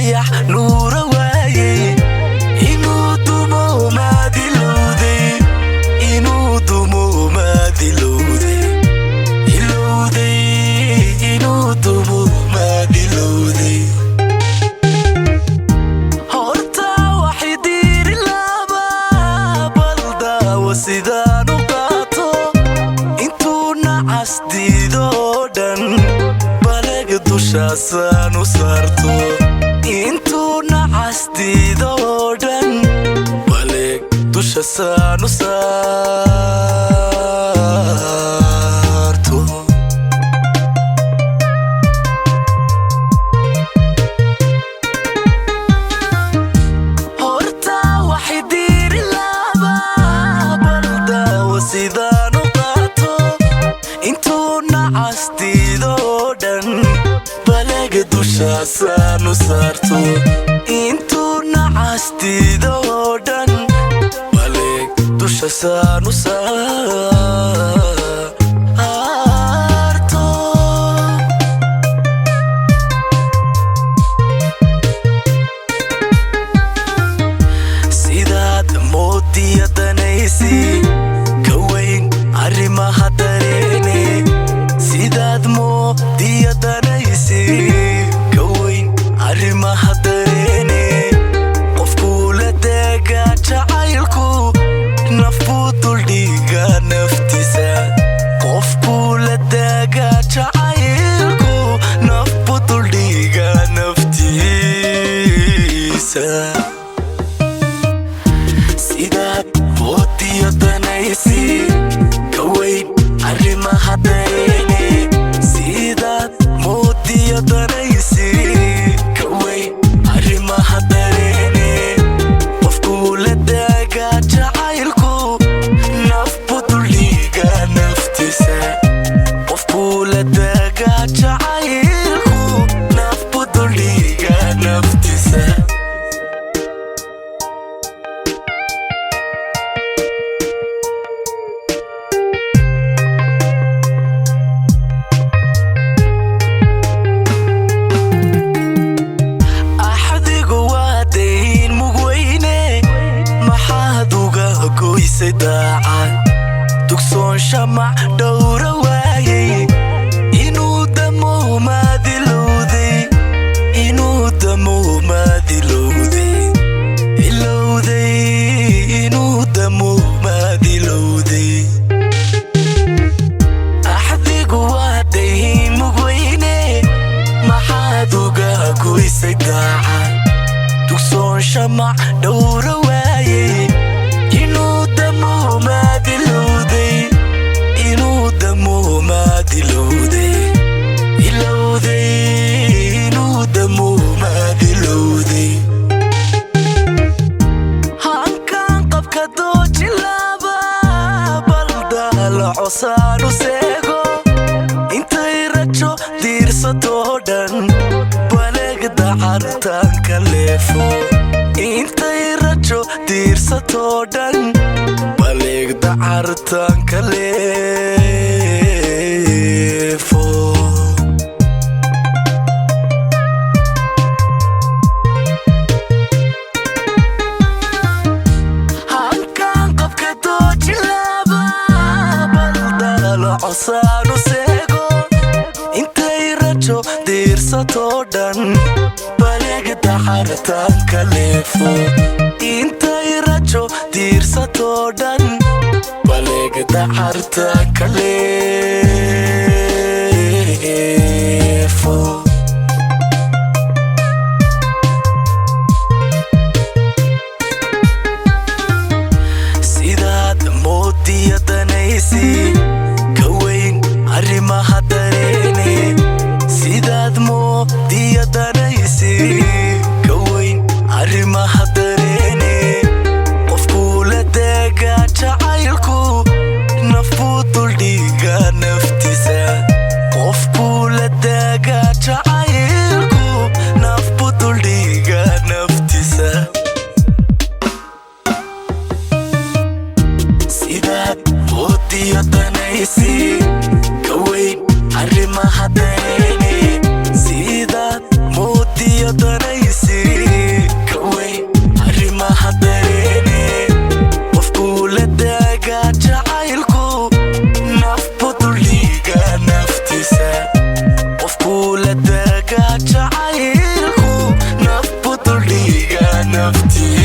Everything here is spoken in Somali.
dayax nuura waayey inuu dumo maadilowday inuu dumo maadilowday ilowday inuu dumo maadilowday horta waxay diiri laba baldaawo sidaan u qaato intuu nacas diido dhan balaga dushaasaan u saarto intuu nacas diido dhan baleg dushaasaan u saarto horta waxay diiri laba baldaawo sidaan u qaato intuu nacas diido dhan balaga dushaasaan u saarto intuu nacas diido dhan baleg dushaasaan u saarto sidaad moodiya danaysi ka weyn arrimaha dareene sidaad moodiya danaysi ka weyn arrimaha dareene qofkuu la daagaa jacaylku nafbuu duldhiga naftiisa qofkuu la daagaa jacaylku nafbuu duldhiga naftiisa sidaad moodiya danaysi ka weyn arrimaha dareene sidaad moodiya danaysi ka weyn arrimaha dareene qofkuu la daagaa jacaylku nafbuu duldhiga naftiisa qofkuu la daagaa jacaylku nafbuu duldhiga naftiisa goysay daacad dugsoon shamac dhowra waayey inuu damo maadilowday inuu damo maadilowday ilowday inuu damo maadilowday axdigu waa dayn mugweyne maxaad uga goysay daacad dugsoon shamac dhowra waayey inuu damo maadilowday inuu damo maadilowday ilowday inuu damo maadilowday hankaan qabka dooji laba baldaala cosaan u seego intay rajo diirsatoo dhan baleg dacartaan ka leefo intay rajo diirsatoo dhan baleg dacartaan ka leefo hankaan qabka dooji laba baldaala cosaan u seego intay rajo diirsatoo dhan baleg dacartaan ka leefo intay rajo diirsatoo dhan baleg dacartaan ka leefo sidaad moodiya danaysi ka weyn arrimaha dareene sidaad moodiya danaysi ka weyn arrimaha dareene qofkuu la daagaa jacaylku nafbuu duldhiga naftiisa qofkuu la daagaa naftii